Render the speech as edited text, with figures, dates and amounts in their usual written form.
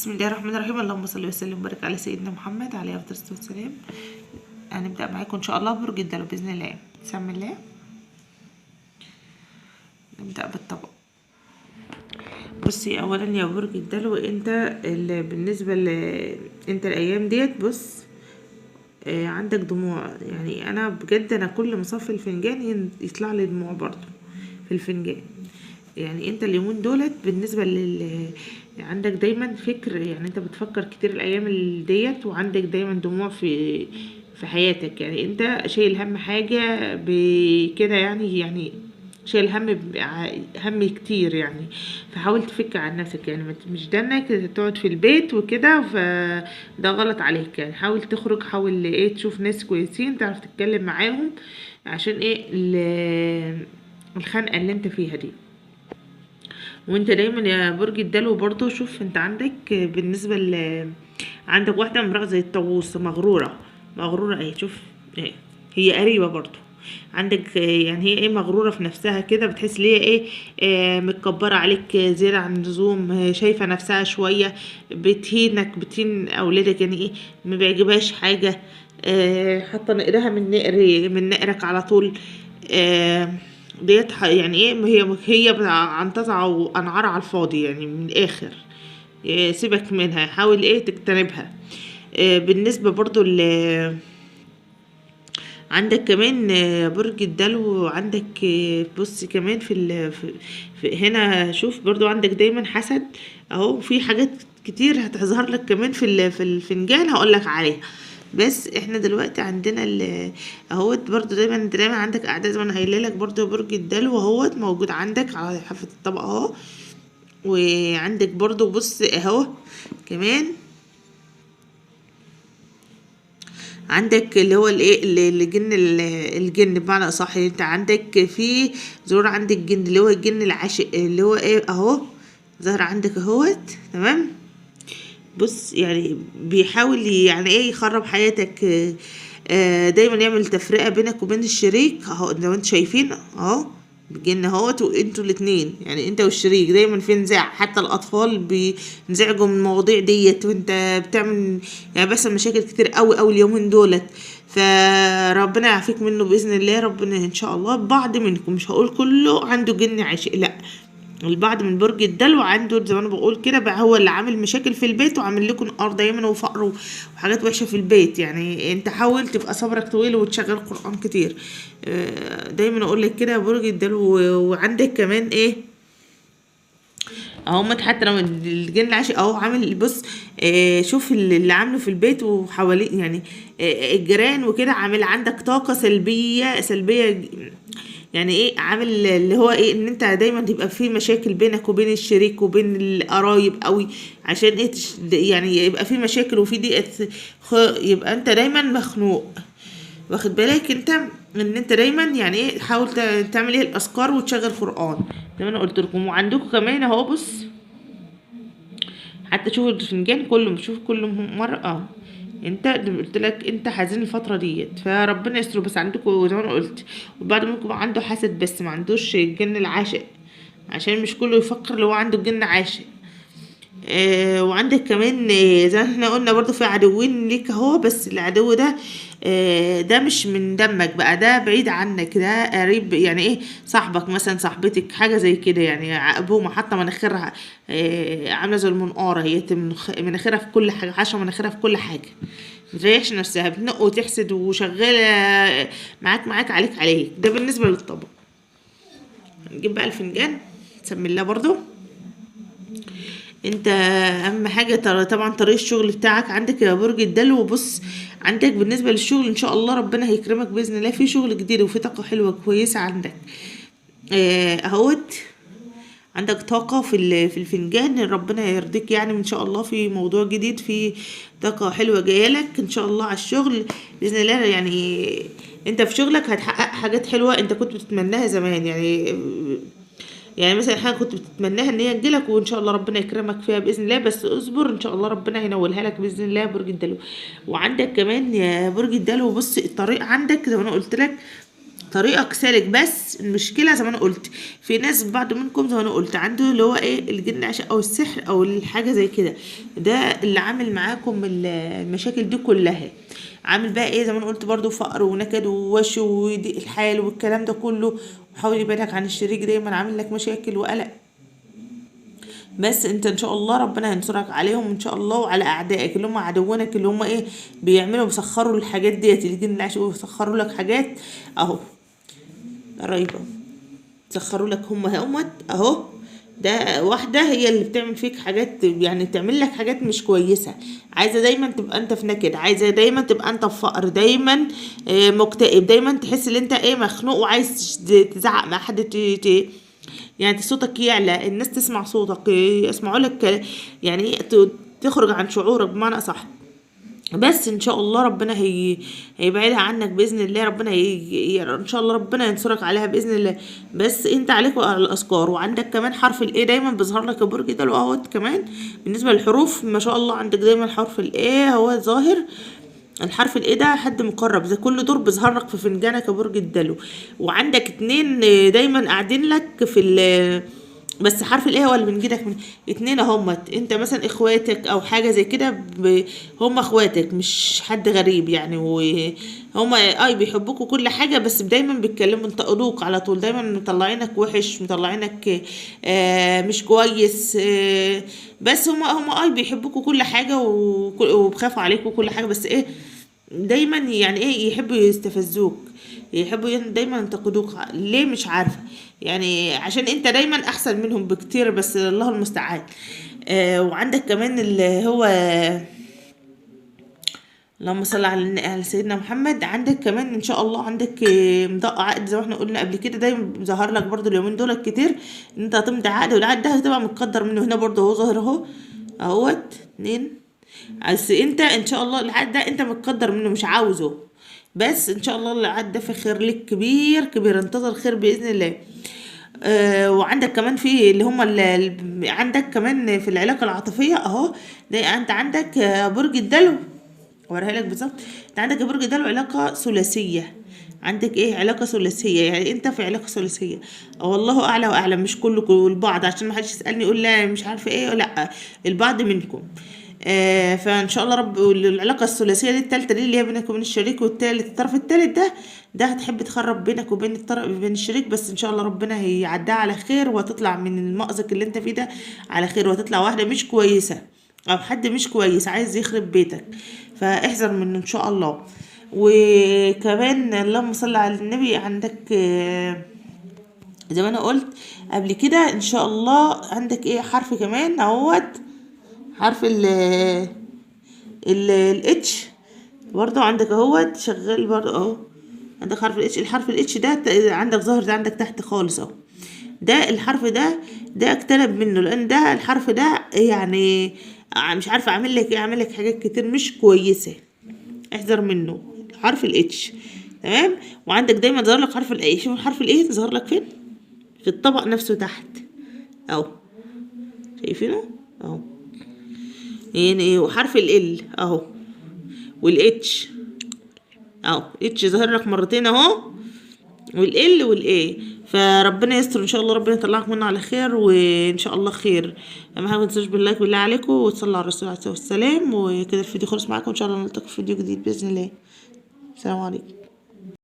بسم الله الرحمن الرحيم. اللهم صل وسلم وبارك على سيدنا محمد عليه افضل الصلاه والسلام. هنبدا معاكم ان شاء الله برج الدلو باذن الله. بسم الله نبدا بالطبق. بصي اولا يا برج الدلو، انت بالنسبه انت الايام ديت بص عندك دموع. يعني انا بجد انا كل ما اصفي الفنجان يطلع لي دموع برضو في الفنجان. يعني انت اليومين دولت بالنسبه عندك دايما فكر، يعني انت بتفكر كتير الايام ديت، وعندك دايما دموع في حياتك. يعني انت شايل هم حاجه بكده، يعني شايل هم كتير يعني. فحاول تفك عن نفسك، يعني مش ده انك تقعد في البيت وكده، فده غلط عليك. يعني حاول تخرج، حاول ايه تشوف ناس كويسين تعرف تتكلم معاهم، عشان ايه الخنقه اللي انت فيها دي. وانت دايما يا برج الدلو برضو، شوف انت عندك بالنسبة عندك واحدة امرأة زي الطاووس، مغرورة ايه، شوف ايه، هي قريبة برضو عندك. يعني هي ايه، مغرورة في نفسها كده، بتحس ليه ايه متكبرة عليك زيادة عن اللزوم. شايفة نفسها شوية، بتهين اولادك، يعني ايه ما بيعجبهاش حاجة. حاطة نقرها من نقرك على طول. آه ديت يعني ايه، هي عنتزع وانعار على الفاضي، يعني من الاخر. سيبك منها، حاول ايه تجتنبها. بالنسبة برضو عندك كمان برج الدلو، عندك بص كمان في هنا، شوف برضو عندك دايما حسد اهو. في حاجات كتير هتظهر لك كمان في الفنجان هقولك عليها. بس احنا دلوقتي عندنا اهوت برضو دايما عندك اعداد، زي ما انا قايله لك برضو برج الدلو اهوت موجود عندك على حافة الطبق اهو. وعندك برضو بص اهو كمان عندك اللي هو الايه الجن بمعنى اصح. انت عندك في زرار عندك جن، اللي هو الجن العاشق، اللي هو ايه اهو ظهر عندك اهوت. تمام. بص يعني بيحاول يعني ايه يخرب حياتك. دايما يعمل تفرقة بينك وبين الشريك اهو، لو انتوا شايفين اهو الجن اهوت، وانتوا الاتنين يعني انت والشريك دايما في نزاع. حتى الاطفال بينزعجوا من المواضيع ديت، وانت بتعمل يعني بس مشاكل كتير قوي اليومين دولت. فربنا يعافيك منه باذن الله. ربنا ان شاء الله بعض منكم، مش هقول كله عنده جن عاشق، لا، البعض من برج الدلو عنده زي ما انا بقول كده بقى، هو اللي عامل مشاكل في البيت وعامل لكم نقار دايما وفقر وحاجات وحشه في البيت. يعني انت حاول تبقى صبرك طويل وتشغل قرآن كتير. دايما اقول لك كده يا برج الدلو. وعندك كمان ايه اهو، حتى لو الجن العاشق اهو عامل بص شوف اللي عامله في البيت وحواليه، يعني الجيران وكده، عامل عندك طاقة سلبية. يعني ايه عامل اللي هو ايه، ان انت دايما تبقى في مشاكل بينك وبين الشريك وبين القرايب قوي. عشان ايه يعني يبقى في مشاكل وفي ضيقة، يبقى انت دايما مخنوق. واخد بالك انت ان انت دايما يعني ايه، حاول تعمل ايه الاذكار وتشغل قرآن زي ما انا قلت لكم. وعندكم كمان اهو بص، حتى شوف الفنجان كله، بشوف كل مرة انت قلت لك انت حزين الفترة ديت، فربنا يستر. بس عندكم زي ما انا قلت، وبعد منكم عنده حسد بس ما عندوش الجن العاشق، عشان مش كله يفكر لو عنده الجن عاشق. وعندك كمان زي ما احنا قلنا برضو في عدوين ليك اهو. بس العدو ده ده مش من دمك بقى، ده بعيد عنك، ده قريب. يعني ايه، صاحبك مثلا، صاحبتك، حاجة زي كده. يعني عقبهم حاطة مناخيرها عاملة زي المنقارة، هي مناخيرها في كل حاجة، حاشة مناخيرها في كل حاجة، متريحش نفسها، بتنق وتحسد وشغالة معاك عليك. ده بالنسبة للطبق. نجيب بقى الفنجان، تسمي الله برضو. انت اهم حاجه طبعا طريق الشغل بتاعك عندك يا برج الدلو. بص عندك بالنسبه للشغل ان شاء الله ربنا هيكرمك باذن الله في شغل جديد، وفي طاقه حلوه كويسه عندك اهوت. عندك طاقه في الفنجان، ربنا يرضيك يعني ان شاء الله في موضوع جديد، في طاقه حلوه جايه لك ان شاء الله على الشغل باذن الله. يعني انت في شغلك هتحقق حاجات حلوه انت كنت بتتمناها زمان. يعني مثلا حاجه كنت بتتمناها ان هي تجيلك، وان شاء الله ربنا يكرمك فيها باذن الله. بس اصبر ان شاء الله ربنا هينولها لك باذن الله يا برج الدلو. وعندك كمان يا برج الدلو بص الطريق عندك زي ما انا قلت لك طريقك سالك، بس المشكله زي ما انا قلت في ناس بعض منكم زي ما انا قلت عنده اللي هو ايه الجن عشان او السحر او الحاجه زي كده، ده اللي عامل معاكم المشاكل دي كلها. عامل بقى ايه زي ما انا قلت برضو فقر ونكد ووش وضيق الحال والكلام ده كله، وحاول يبعدك عن الشريك دايما عامل لك مشاكل وقلق. بس انت ان شاء الله ربنا هينصرك عليهم ان شاء الله، وعلى اعدائك اللي هم عدوانك اللي هم ايه بيعملوا بيسخروا الحاجات ديت، الجن اللي عشان بيسخروا لك حاجات اهو قريبة، سخروا لك همت اهو. ده واحدة هي اللي بتعمل فيك حاجات، يعني تعمل لك حاجات مش كويسة، عايزة دايما تبقى انت في نكد، عايزة دايما تبقى انت في فقر دايما، مكتئب دايما، تحس ان انت ايه مخنوق وعايز تزعق مع حد، يعني صوتك يعلى، الناس تسمع صوتك يسمعوا لك، يعني تخرج عن شعورك بمعنى اصح. بس ان شاء الله ربنا هيبعدها عنك باذن الله، ربنا ان شاء الله ربنا ينصرك عليها باذن الله. بس انت عليك على الاذكار، وعندك كمان حرف الايه دايما بيظهر لك البرج ده اهوت. كمان بالنسبه للحروف ما شاء الله عندك دايما حرف الايه هو ظاهر، الحرف الايه ده حد مقرب زي كل دور بيظهر لك في فنجانك يا برج الدلو. وعندك اتنين دايما قاعدين لك في بس حرف الايه هو اللي بنجيلك من اتنين همت، انت مثلا اخواتك او حاجه زي كده، هم اخواتك مش حد غريب يعني، وهم بيحبوك وكل حاجه، بس دايما بيتكلموا ينتقدوك على طول، دايما مطلعينك وحش، مطلعينك مش كويس، بس هم بيحبوك وكل حاجه وبخافوا عليك وكل حاجه، بس ايه دايما يعني ايه يحبوا يستفزوك، يحبوا دايما ينتقدوك، ليه مش عارفه، يعني عشان انت دايما احسن منهم بكتير، بس الله المستعان. وعندك كمان اللي هو اللهم صل على سيدنا محمد، عندك كمان ان شاء الله عندك مضاء عقد زي ما احنا قلنا قبل كده، دايما ظهر لك برضو اليومين دول كتير ان انت هتمضي عقد، والعقد ده هتبقى متقدر منه هنا برضو اهو ظاهر اهو اهوت اتنين. بس انت ان شاء الله العقد ده انت متقدر منه مش عاوزه، بس ان شاء الله العقد ده في خير لك كبير كبير، انتظر خير باذن الله. وعندك كمان في اللي هم عندك كمان في العلاقه العاطفيه اهو، ده انت عندك برج الدلو، اوريها لك بالظبط. انت عندك برج الدلو علاقه ثلاثيه، عندك ايه علاقه ثلاثيه، يعني انت في علاقه ثلاثيه، والله اعلى واعلم، مش كله البعض، عشان ما حدش يسالني يقول لا مش عارفه ايه، لا البعض منكم. فان شاء الله رب العلاقه الثلاثيه دي الثالثه دي اللي هي بينك وبين الشريك، والثالث الطرف الثالث ده هتحب تخرب بينك وبين بين الشريك، بس ان شاء الله ربنا هيعدها على خير، وهتطلع من المأزق اللي انت فيه ده على خير، وهتطلع واحده مش كويسه او حد مش كويس عايز يخرب بيتك، فاحذر منه ان شاء الله. وكمان اللهم صل على النبي، عندك زي ما انا قلت قبل كده ان شاء الله عندك ايه حرف كمان اهوت، حرف ال الاتش برضو عندك اهوت شغال برضو اهو، عندك حرف الاتش، الحرف الاتش ده عندك ظاهر ده عندك تحت خالص اهو، ده الحرف ده اقترب منه، لان ده الحرف ده يعني مش عارفه اعمل لك ايه، اعمل لك حاجات كتير مش كويسه، احذر منه حرف الاتش. تمام. وعندك دايما ظهر لك حرف الاي، شوف حرف الاي ظهر لك فين في الطبق نفسه تحت اهو، شايفينه اهو، يعني وحرف ال اهو، والاتش اهو، اتش ظهر لك مرتين اهو، والال والاي، فربنا يستر ان شاء الله، ربنا يطلعك منه على خير، وان شاء الله خير. اهم حاجه ما تنسوش بالله بالله عليكم، وتصلوا على الرسول عليه الصلاه والسلام. وكده الفيديو خلص معاكم، ان شاء الله نلتقي في فيديو جديد باذن الله. السلام عليكم.